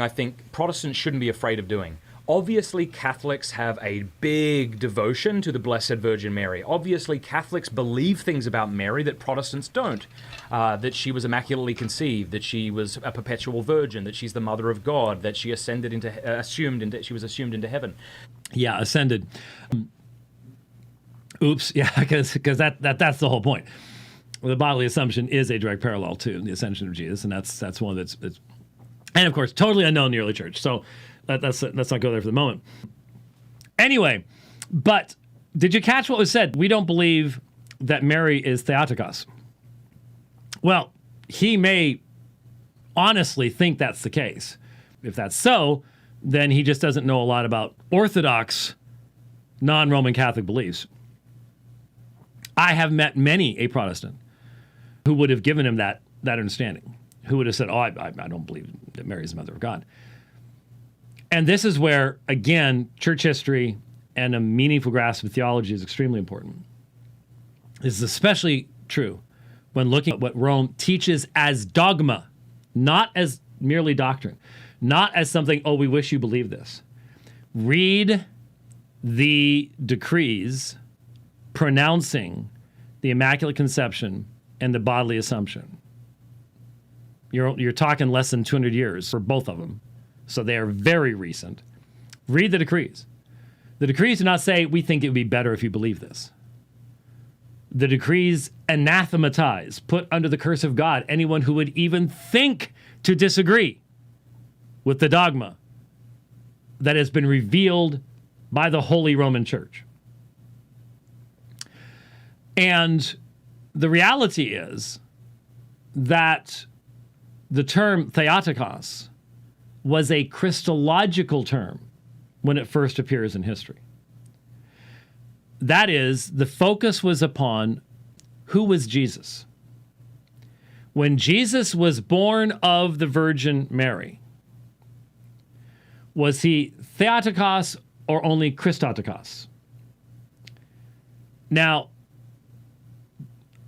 I think Protestants shouldn't be afraid of doing. Obviously, Catholics have a big devotion to the Blessed Virgin Mary. Obviously, Catholics believe things about Mary that Protestants don't. That she was immaculately conceived, that she was a perpetual virgin, that she's the mother of God, that she she was assumed into heaven. Yeah, ascended. Oops, yeah, because that's the whole point. The bodily assumption is a direct parallel to the ascension of Jesus, and that's one that's and of course totally unknown in the early church. So let's not go there for the moment. Anyway, but did you catch what was said? We don't believe that Mary is Theotokos. Well, he may honestly think that's the case. If that's so, then he just doesn't know a lot about Orthodox non-Roman Catholic beliefs. I have met many a Protestant who would have given him that understanding, who would have said, oh, I don't believe that Mary is the mother of God. And this is where, again, church history and a meaningful grasp of theology is extremely important. This is especially true when looking at what Rome teaches as dogma, not as merely doctrine, not as something, oh, we wish you believed this. Read the decrees pronouncing the Immaculate Conception and the bodily assumption. You're talking less than 200 years for both of them, so they are very recent. Read the decrees. The decrees do not say, we think it would be better if you believe this. The decrees anathematize, put under the curse of God, anyone who would even think to disagree with the dogma that has been revealed by the Holy Roman Church. And the reality is that the term Theotokos was a Christological term when it first appears in history. That is, the focus was upon who was Jesus. When Jesus was born of the Virgin Mary, was he Theotokos or only Christotokos? Now,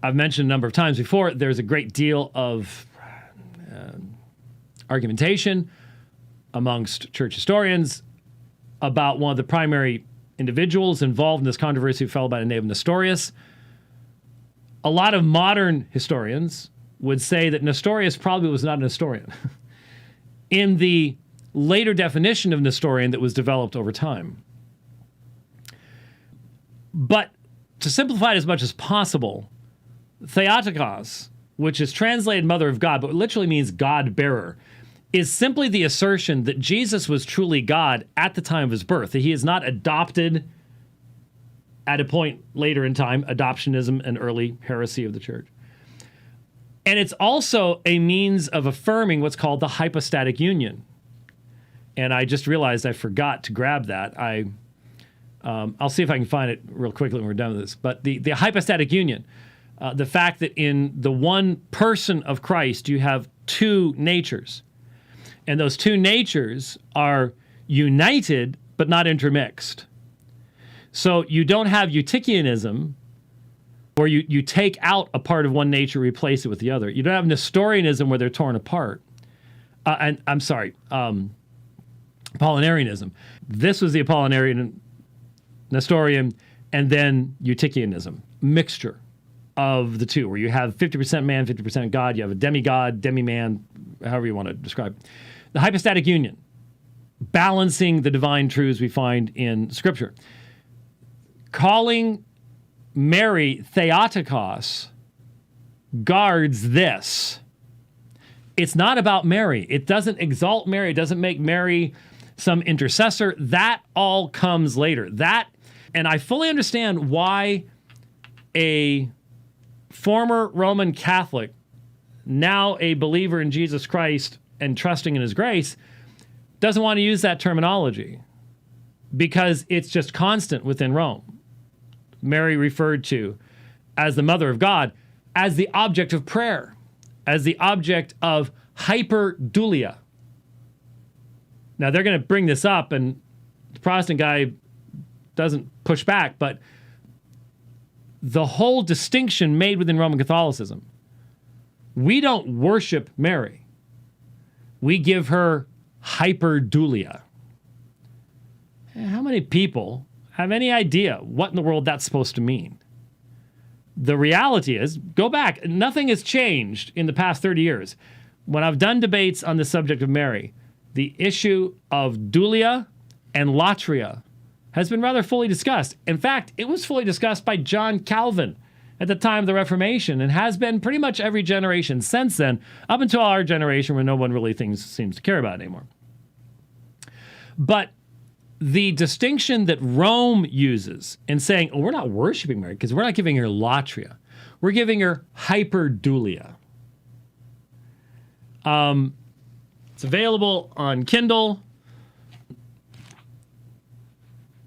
I've mentioned a number of times before, there's a great deal of argumentation amongst church historians about one of the primary individuals involved in this controversy, a fellow by the name of Nestorius. A lot of modern historians would say that Nestorius probably was not a Nestorian in the later definition of Nestorian that was developed over time. But to simplify it as much as possible, Theotokos, which is translated mother of God, but literally means God-bearer, is simply the assertion that Jesus was truly God at the time of his birth, that he is not adopted at a point later in time, adoptionism, an early heresy of the church. And it's also a means of affirming what's called the hypostatic union. And I just realized I forgot to grab that. I'll see if I can find it real quickly when we're done with this. But the hypostatic union, the fact that in the one person of Christ you have two natures, and those two natures are united but not intermixed. So you don't have Eutychianism, where you take out a part of one nature, replace it with the other. You don't have Nestorianism, where they're torn apart. Apollinarianism. This was the Apollinarian, Nestorian, and then Eutychianism. Mixture of the two, where you have 50% man, 50% God. You have a demigod, demi-man, however you want to describe it. The hypostatic union, balancing the divine truths we find in Scripture. Calling Mary Theotokos guards this. It's not about Mary. It doesn't exalt Mary. It doesn't make Mary some intercessor. That all comes later. And I fully understand why a former Roman Catholic, now a believer in Jesus Christ and trusting in his grace, doesn't want to use that terminology, because it's just constant within Rome. Mary referred to as the mother of God, as the object of prayer, as the object of hyperdulia. Now, they're going to bring this up, and the Protestant guy doesn't push back, but the whole distinction made within Roman Catholicism, we don't worship Mary. We give her Hyperdulia. How many people have any idea what in the world that's supposed to mean? The reality is, go back, nothing has changed in the past 30 years. When I've done debates on the subject of Mary, the issue of dulia and latria has been rather fully discussed. In fact, it was fully discussed by John Calvin at the time of the Reformation and has been pretty much every generation since then, up until our generation where no one really seems to care about it anymore. But the distinction that Rome uses in saying, oh, we're not worshiping Mary because we're not giving her latria. We're giving her hyperdulia. It's available on Kindle.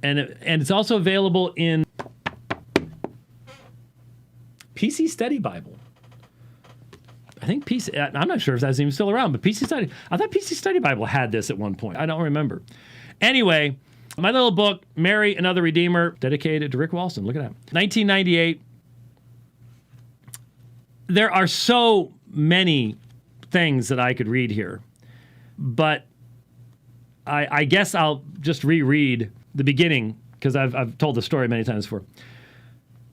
And it's also available in PC Study Bible. I think I'm not sure if that's even still around, but I thought PC Study Bible had this at one point. I don't remember. Anyway, my little book, Mary, Another Redeemer, dedicated to Rick Walston. Look at that. 1998. There are so many things that I could read here, but I guess I'll just reread the beginning because I've told the story many times before.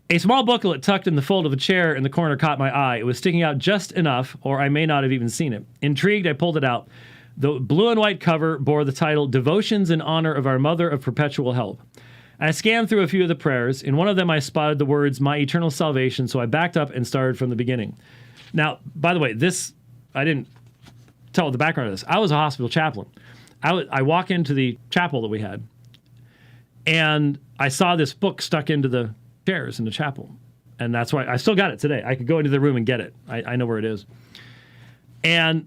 A small booklet tucked in the fold of a chair in the corner caught my eye. It was sticking out just enough, or I may not have even seen it. Intrigued, I pulled it out. The blue and white cover bore the title, Devotions in Honor of Our Mother of Perpetual Help. I scanned through a few of the prayers. In one of them, I spotted the words, My Eternal Salvation, so I backed up and started from the beginning. Now, by the way, I didn't tell the background of this. I was a hospital chaplain. I walk into the chapel that we had, and I saw this book stuck into the chairs in the chapel. And that's why I still got it today. I could go into the room and get it. I know where it is. And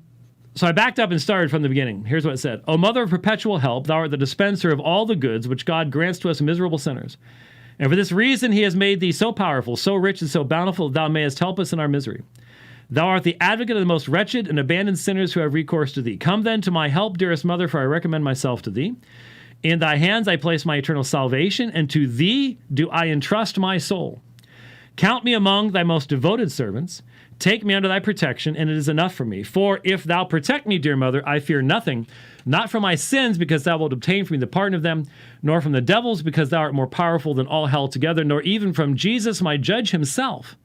so I backed up and started from the beginning. Here's what it said. O Mother of Perpetual Help, thou art the dispenser of all the goods which God grants to us miserable sinners. And for this reason he has made thee so powerful, so rich, and so bountiful that thou mayest help us in our misery. Thou art the advocate of the most wretched and abandoned sinners who have recourse to thee. Come then to my help, dearest Mother, for I recommend myself to thee. In thy hands I place my eternal salvation, and to thee do I entrust my soul. Count me among thy most devoted servants. Take me under thy protection, and it is enough for me. For if thou protect me, dear Mother, I fear nothing, not from my sins, because thou wilt obtain from me the pardon of them, nor from the devils, because thou art more powerful than all hell together, nor even from Jesus, my judge himself,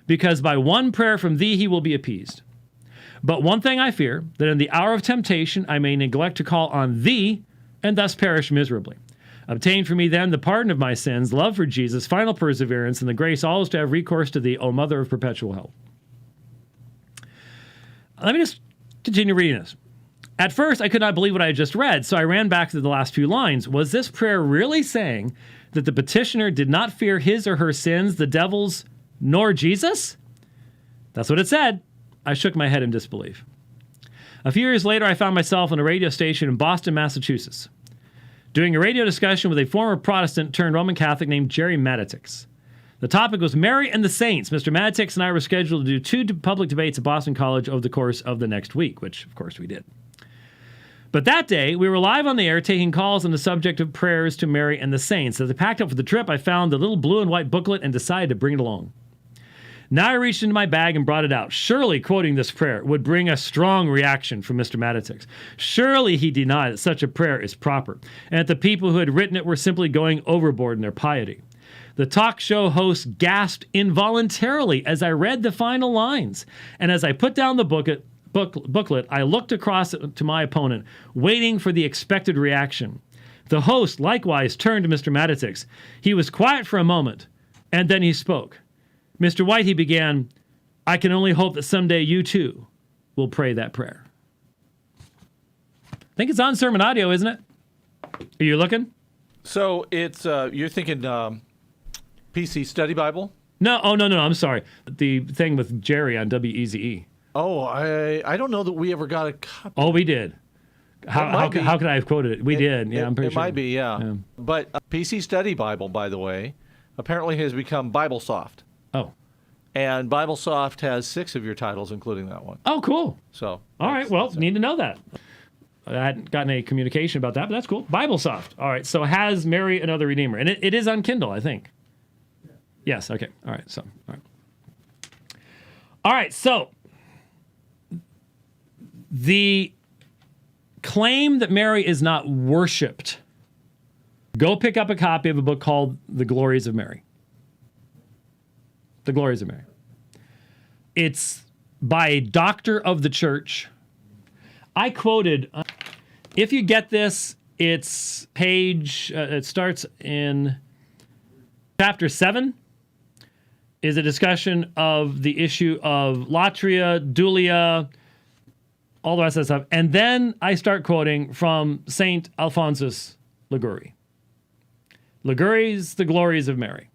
because by one prayer from thee he will be appeased. But one thing I fear, that in the hour of temptation I may neglect to call on thee, and thus perish miserably. Obtain for me then the pardon of my sins, love for Jesus, final perseverance, and the grace always to have recourse to thee, O Mother of Perpetual Help. Let me just continue reading this. At first, I could not believe what I had just read, so I ran back to the last few lines. Was this prayer really saying that the petitioner did not fear his or her sins, the devils, nor Jesus? That's what it said. I shook my head in disbelief. A few years later, I found myself on a radio station in Boston, Massachusetts, doing a radio discussion with a former Protestant turned Roman Catholic named Jerry Matitix. The topic was Mary and the Saints. Mr. Matitix and I were scheduled to do 2 public debates at Boston College over the course of the next week, which, of course, we did. But that day, we were live on the air taking calls on the subject of prayers to Mary and the Saints. As I packed up for the trip, I found the little blue and white booklet and decided to bring it along. Now I reached into my bag and brought it out. Surely quoting this prayer would bring a strong reaction from Mr. Matitix. Surely he denied that such a prayer is proper, and that the people who had written it were simply going overboard in their piety. The talk show host gasped involuntarily as I read the final lines, and as I put down the booklet, I looked across to my opponent, waiting for the expected reaction. The host likewise turned to Mr. Matitix. He was quiet for a moment, and then he spoke. Mr. White, he began, I can only hope that someday you too will pray that prayer. I think it's on sermon audio, isn't it? Are you looking? So it's, you're thinking PC Study Bible? No, no, I'm sorry. The thing with Jerry on WEZE. Oh, I don't know that we ever got a copy. Oh, we did. How could I have quoted it? We did. Yeah, I'm pretty sure. It might be, yeah. But PC Study Bible, by the way, apparently has become BibleSoft. Oh. And BibleSoft has 6 of your titles, including that one. Oh, cool. So. All right, well, need to know that. I hadn't gotten any communication about that, but that's cool. BibleSoft. All right, so has Mary Another Redeemer. And it is on Kindle, I think. Yeah. Yes, okay. All right, so. All right, so. The claim that Mary is not worshipped, go pick up a copy of a book called The Glories of Mary. The Glories of Mary. It's by a doctor of the church. I quoted, if you get this, it's page, it starts in chapter 7, is a discussion of the issue of latria, dulia, all the rest of that stuff. And then I start quoting from St. Alphonsus Liguori. Liguori's The Glories of Mary.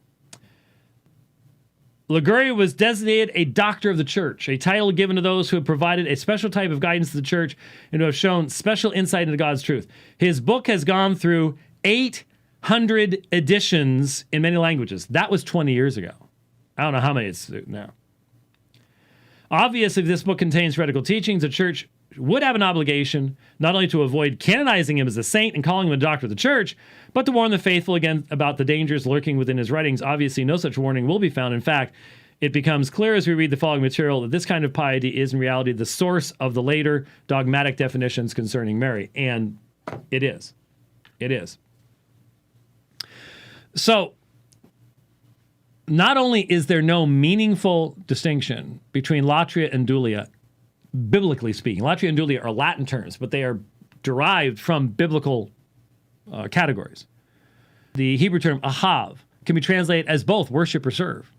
Liguori was designated a doctor of the church, a title given to those who have provided a special type of guidance to the church and who have shown special insight into God's truth. His book has gone through 800 editions in many languages. That was 20 years ago. I don't know how many it's now. Obviously, if this book contains heretical teachings, the church would have an obligation not only to avoid canonizing him as a saint and calling him a doctor of the church, but to warn the faithful again about the dangers lurking within his writings. Obviously, no such warning will be found. In fact, it becomes clear as we read the following material that this kind of piety is in reality the source of the later dogmatic definitions concerning Mary. And it is. It is. So, not only is there no meaningful distinction between latria and dulia, biblically speaking. Latria and dulia are Latin terms, but they are derived from biblical categories. The Hebrew term ahav can be translated as both worship or serve.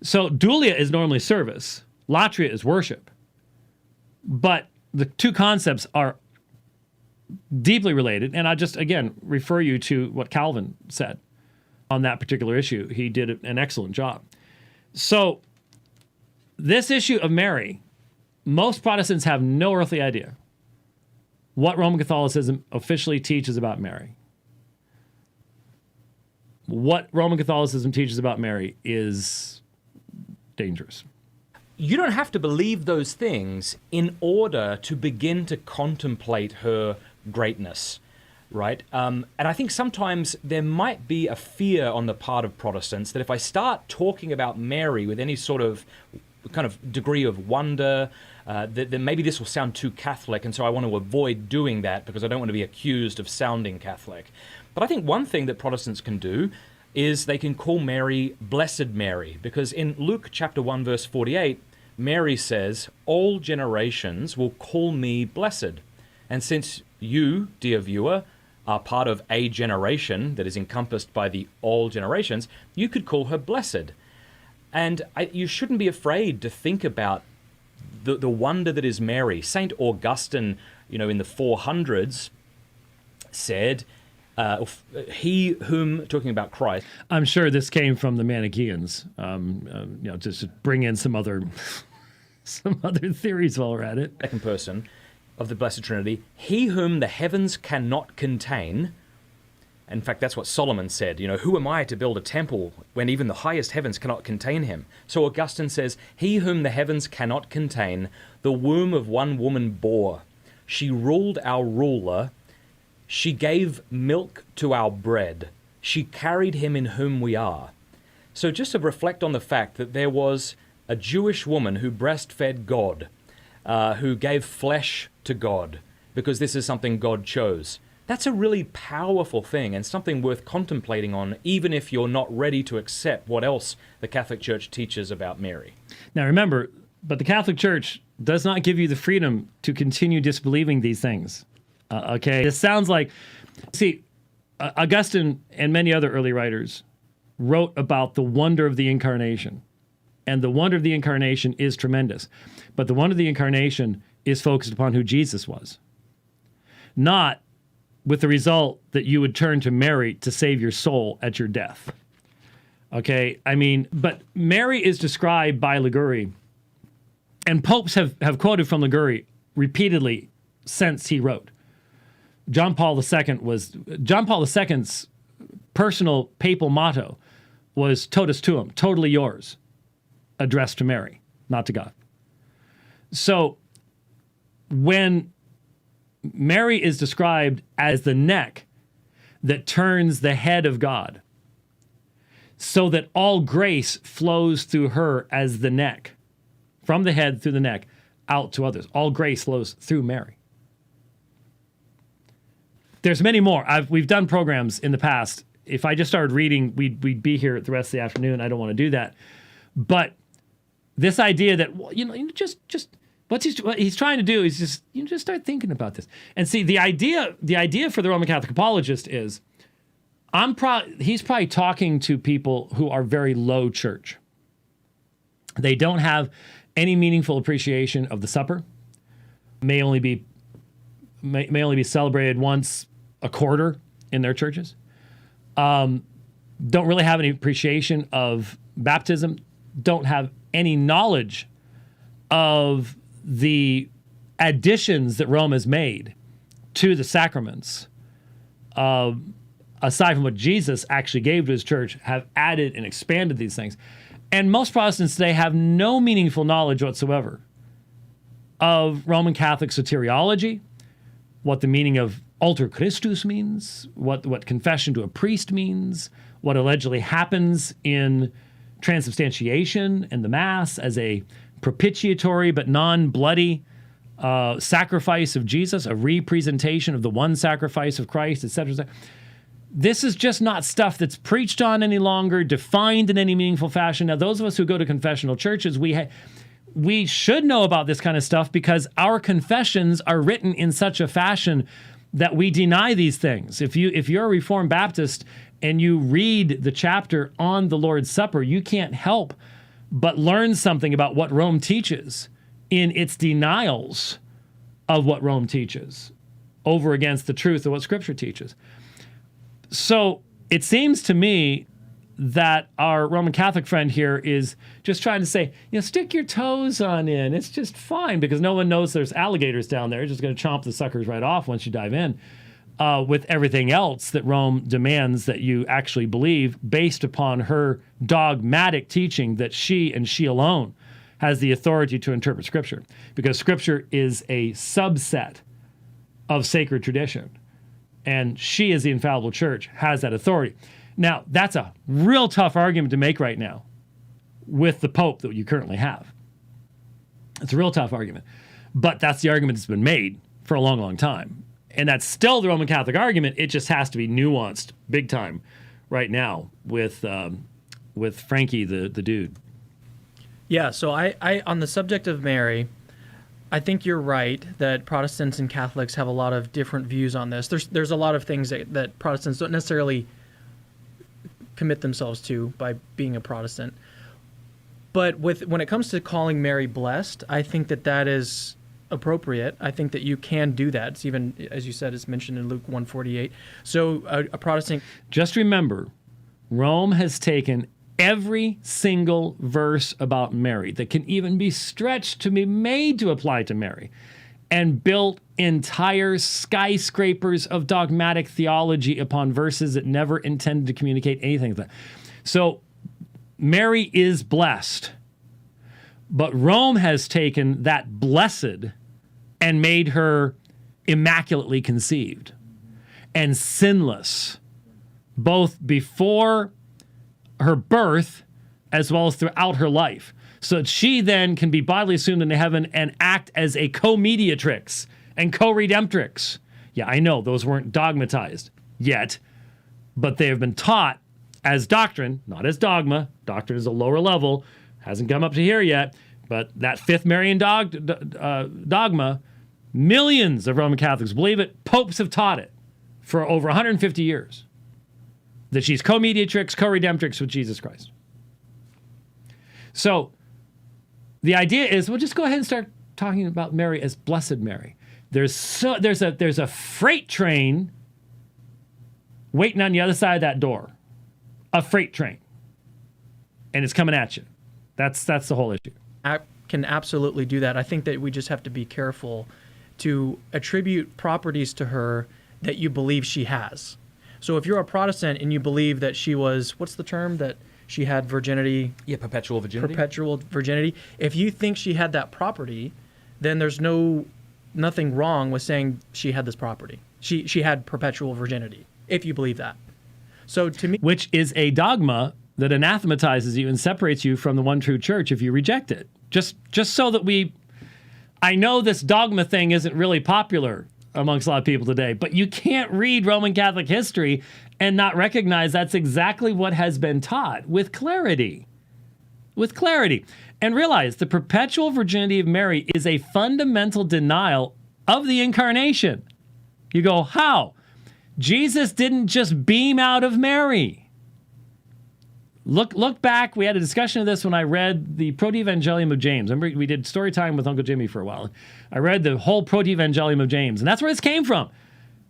So dulia is normally service. Latria is worship. But the two concepts are deeply related, and I just, again, refer you to what Calvin said on that particular issue. He did an excellent job. So this issue of Mary, most Protestants have no earthly idea what Roman Catholicism officially teaches about Mary. What Roman Catholicism teaches about Mary is dangerous. You don't have to believe those things in order to begin to contemplate her greatness, right? And I think sometimes there might be a fear on the part of Protestants that if I start talking about Mary with any sort of kind of degree of wonder, that maybe this will sound too Catholic, and so I want to avoid doing that because I don't want to be accused of sounding Catholic. But I think one thing that Protestants can do is they can call Mary Blessed Mary, because in Luke chapter 1, verse 48, Mary says, "All generations will call me blessed." And since you, dear viewer, are part of a generation that is encompassed by the all generations, you could call her blessed. And you shouldn't be afraid to think about the wonder that is Mary. St. Augustine, in the 400s, said, he whom, talking about Christ. I'm sure this came from the Manichaeans, just to bring in some other theories while we're at it. Second person of the Blessed Trinity, he whom the heavens cannot contain. In fact, that's what Solomon said. Who am I to build a temple when even the highest heavens cannot contain him? So Augustine says, he whom the heavens cannot contain, the womb of one woman bore. She ruled our ruler. She gave milk to our bread. She carried him in whom we are. So just to reflect on the fact that there was a Jewish woman who breastfed God, who gave flesh to God, because this is something God chose. That's a really powerful thing and something worth contemplating on, even if you're not ready to accept what else the Catholic Church teaches about Mary. Now remember, but the Catholic Church does not give you the freedom to continue disbelieving these things. Okay? This sounds like, Augustine and many other early writers wrote about the wonder of the Incarnation. And the wonder of the Incarnation is tremendous. But the wonder of the Incarnation is focused upon who Jesus was. Not with the result that you would turn to Mary to save your soul at your death. Okay? But Mary is described by Liguori, and popes have quoted from Liguori repeatedly since he wrote. John Paul II's personal papal motto was totus tuum, totally yours, addressed to Mary, not to God. So when Mary is described as the neck that turns the head of God, so that all grace flows through her as the neck, from the head through the neck, out to others. All grace flows through Mary. There's many more. We've done programs in the past. If I just started reading, we'd be here the rest of the afternoon. I don't want to do that. But this idea that, just what he's trying to do is just start thinking about this. And see, the idea for the Roman Catholic apologist is, he's probably talking to people who are very low church. They don't have any meaningful appreciation of the supper. May only be celebrated once a quarter in their churches. Don't really have any appreciation of baptism. Don't have any knowledge of the additions that Rome has made to the sacraments, aside from what Jesus actually gave to his church, have added and expanded these things. And most Protestants today have no meaningful knowledge whatsoever of Roman Catholic soteriology, what the meaning of alter Christus means, what confession to a priest means, what allegedly happens in transubstantiation and the Mass as a propitiatory but non-bloody sacrifice of Jesus, a representation of the one sacrifice of Christ, etc., etc. This is just not stuff that's preached on any longer, defined in any meaningful fashion. Now, those of us who go to confessional churches, we should know about this kind of stuff because our confessions are written in such a fashion that we deny these things. If you're a Reformed Baptist and you read the chapter on the Lord's Supper, you can't help but learn something about what Rome teaches in its denials of what Rome teaches over against the truth of what Scripture teaches. So it seems to me that our Roman Catholic friend here is just trying to say, stick your toes on in. It's just fine because no one knows there's alligators down there. You're just going to chomp the suckers right off once you dive in. With everything else that Rome demands that you actually believe based upon her dogmatic teaching that she and she alone has the authority to interpret Scripture. Because Scripture is a subset of sacred tradition. And she, as the infallible church, has that authority. Now, that's a real tough argument to make right now with the Pope that you currently have. It's a real tough argument. But that's the argument that's been made for a long, long time. And that's still the Roman Catholic argument. It just has to be nuanced big time right now with Frankie, the dude. Yeah, so I on the subject of Mary, I think you're right that Protestants and Catholics have a lot of different views on this. There's a lot of things that Protestants don't necessarily commit themselves to by being a Protestant. But when it comes to calling Mary blessed, I think that is appropriate. I think that you can do that. It's even, as you said, it's mentioned in Luke 1:48. So a Protestant... Just remember, Rome has taken every single verse about Mary that can even be stretched to be made to apply to Mary and built entire skyscrapers of dogmatic theology upon verses that never intended to communicate anything like that. So Mary is blessed, but Rome has taken that blessed and made her immaculately conceived and sinless, both before her birth as well as throughout her life, so that she then can be bodily assumed into heaven and act as a co-mediatrix and co-redemptrix. Yeah, I know those weren't dogmatized yet, but they have been taught as doctrine, not as dogma. Doctrine is a lower level, hasn't come up to here yet, but that fifth Marian dogma, millions of Roman Catholics believe it. Popes have taught it for over 150 years, that she's co-mediatrix, co-redemptrix with Jesus Christ. So the idea is, we'll just go ahead and start talking about Mary as Blessed Mary. There's a freight train waiting on the other side of that door, a freight train, and it's coming at you. That's the whole issue. I can absolutely do that. I think that we just have to be careful to attribute properties to her that you believe she has. So if you're a Protestant and you believe that she was, what's the term, that she had virginity? Yeah, perpetual virginity. Perpetual virginity. If you think she had that property, then there's nothing wrong with saying she had this property. She had perpetual virginity, if you believe that. So to me... Which is a dogma that anathematizes you and separates you from the one true church if you reject it. Just so that I know this dogma thing isn't really popular amongst a lot of people today. But you can't read Roman Catholic history and not recognize that's exactly what has been taught with clarity. With clarity. And realize the perpetual virginity of Mary is a fundamental denial of the incarnation. You go, how? Jesus didn't just beam out of Mary. Look back. We had a discussion of this when I read the Protevangelium of James. Remember, we did story time with Uncle Jimmy for a while. I read the whole Protevangelium of James, and that's where this came from.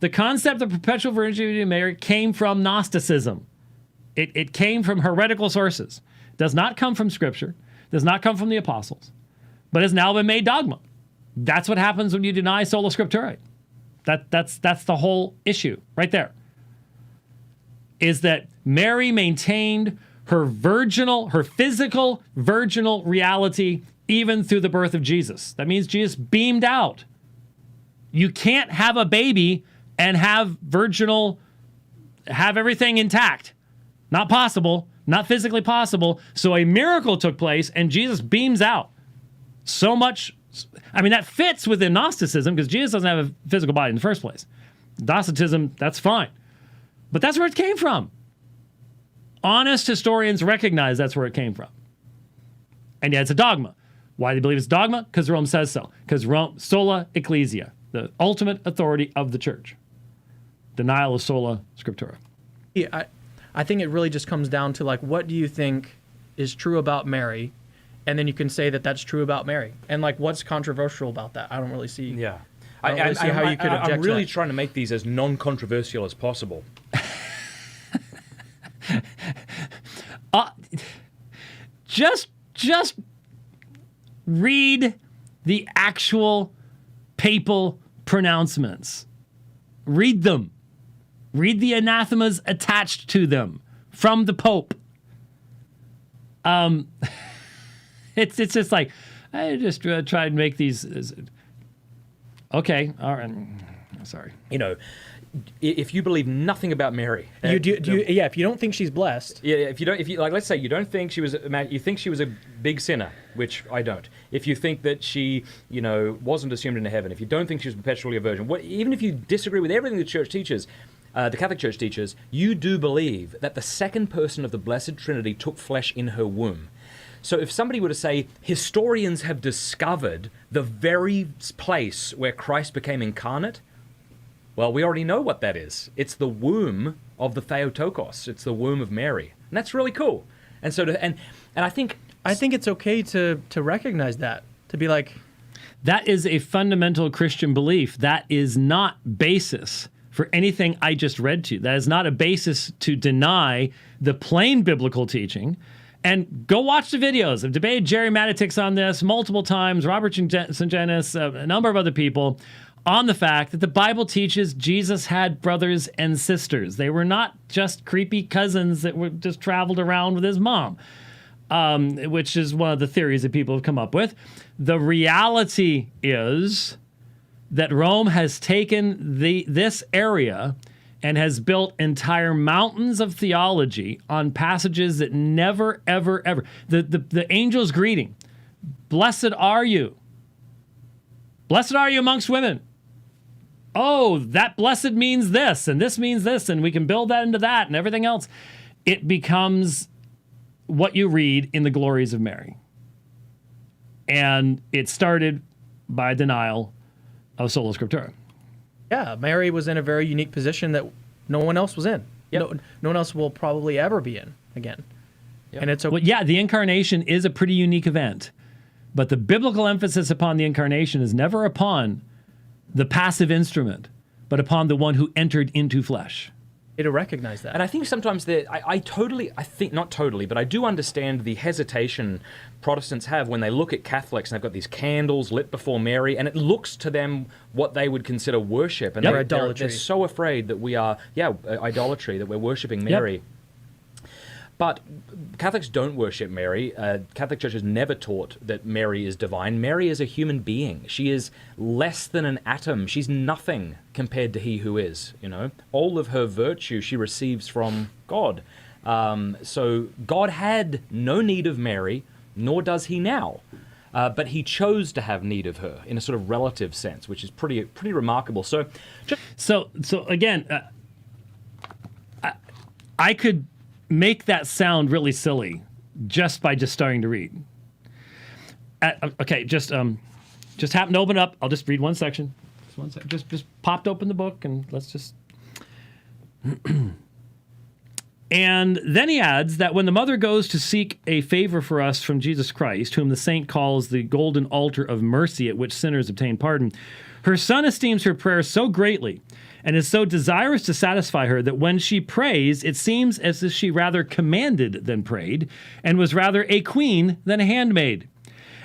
The concept of perpetual virginity of Mary came from Gnosticism. It came from heretical sources. It does not come from Scripture. Does not come from the apostles, but has now been made dogma. That's what happens when you deny sola scriptura. That's the whole issue right there. Is that Mary maintained her physical virginal reality even through the birth of Jesus. That means Jesus beamed out. You can't have a baby and have everything intact. Not possible. Not physically possible. So a miracle took place and Jesus beams out. So much. I mean, that fits within Gnosticism because Jesus doesn't have a physical body in the first place. Gnosticism, that's fine. But that's where it came from. Honest historians recognize that's where it came from. And yet it's a dogma. Why do they believe it's dogma? Because Rome says so. Because Rome, sola ecclesia, the ultimate authority of the church. Denial of sola scriptura. Yeah, I think it really just comes down to, like, what do you think is true about Mary? And then you can say that that's true about Mary. And, like, what's controversial about that? I don't really see. Yeah. I don't really see how you could object I'm really to that. trying to make these as non-controversial as possible. Just read the actual papal pronouncements. Read them. Read the anathemas attached to them from the Pope. It's just like, I just tried to make these. Okay, all right. Sorry. You know, if you believe nothing about Mary, If you don't think she's blessed, if you like, let's say you don't think she was, you think she was a big sinner, which I don't. If you think that she, wasn't assumed into heaven, if you don't think she was perpetually a virgin, even if you disagree with everything the Church teaches. The Catholic Church teaches, you do believe that the second person of the Blessed Trinity took flesh in her womb. So if somebody were to say, historians have discovered the very place where Christ became incarnate, well, we already know what that is. It's the womb of the Theotokos. It's the womb of Mary. And that's really cool. And so, and I think it's okay to recognize that, to be like, that is a fundamental Christian belief. That is not basis for anything I just read to you. That is not a basis to deny the plain biblical teaching. And go watch the videos. I've debated Jerry Matitix on this multiple times, Robert St. Janis, a number of other people, on the fact that the Bible teaches Jesus had brothers and sisters. They were not just creepy cousins that were just traveled around with his mom, which is one of the theories that people have come up with. The reality is that Rome has taken this area and has built entire mountains of theology on passages that never, ever, ever. The angel's greeting. Blessed are you. Blessed are you amongst women. Oh, that blessed means this, and this means this, and we can build that into that, and everything else. It becomes what you read in the Glories of Mary. And it started by denial of sola scriptura. Yeah, Mary was in a very unique position that no one else was in. Yep. No one else will probably ever be in again. Yep. And it's okay. Well, yeah, the incarnation is a pretty unique event. But the biblical emphasis upon the incarnation is never upon the passive instrument, but upon the one who entered into flesh. To recognize that. And I think sometimes I think not totally, but I do understand the hesitation Protestants have when they look at Catholics and they've got these candles lit before Mary, and it looks to them what they would consider worship. And Idolatry. They're so afraid that we are, idolatry, that we're worshiping Mary. Yep. But Catholics don't worship Mary. Catholic Church has never taught that Mary is divine. Mary is a human being. She is less than an atom. She's nothing compared to he who is, All of her virtue she receives from God. So God had no need of Mary, nor does he now. but he chose to have need of her in a sort of relative sense, which is pretty remarkable. So again, I could make that sound really silly just by starting to read. Just happened to open up. I'll just read one section. Just popped open the book and let's just. And then he adds that when the mother goes to seek a favor for us from Jesus Christ, whom the saint calls the golden altar of mercy at which sinners obtain pardon, her son esteems her prayer so greatly and is so desirous to satisfy her that when she prays, it seems as if she rather commanded than prayed, and was rather a queen than a handmaid.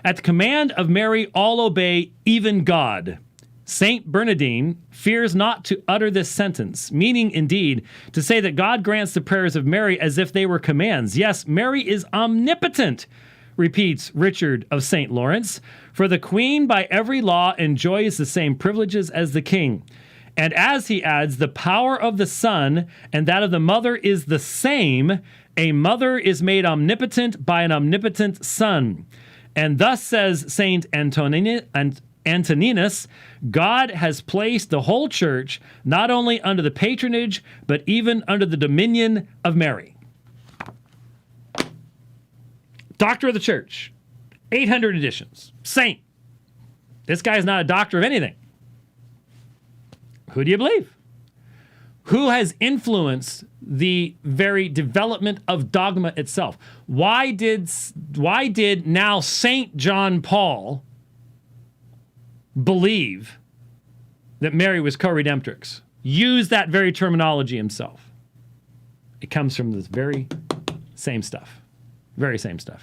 At the command of Mary, all obey, even God. Saint Bernardine fears not to utter this sentence, meaning indeed to say that God grants the prayers of Mary as if they were commands. Yes, Mary is omnipotent, repeats Richard of St. Lawrence, for the queen by every law enjoys the same privileges as the king. And as he adds, the power of the Son and that of the mother is the same. A mother is made omnipotent by an omnipotent Son. And thus says Saint Antoninus, God has placed the whole church not only under the patronage, but even under the dominion of Mary. Doctor of the Church, 800 editions, saint. This guy is not a doctor of anything. Who do you believe? Who has influenced the very development of dogma itself? Why did now Saint John Paul believe that Mary was co-redemptrix? Use that very terminology himself. It comes from this very same stuff. Very same stuff.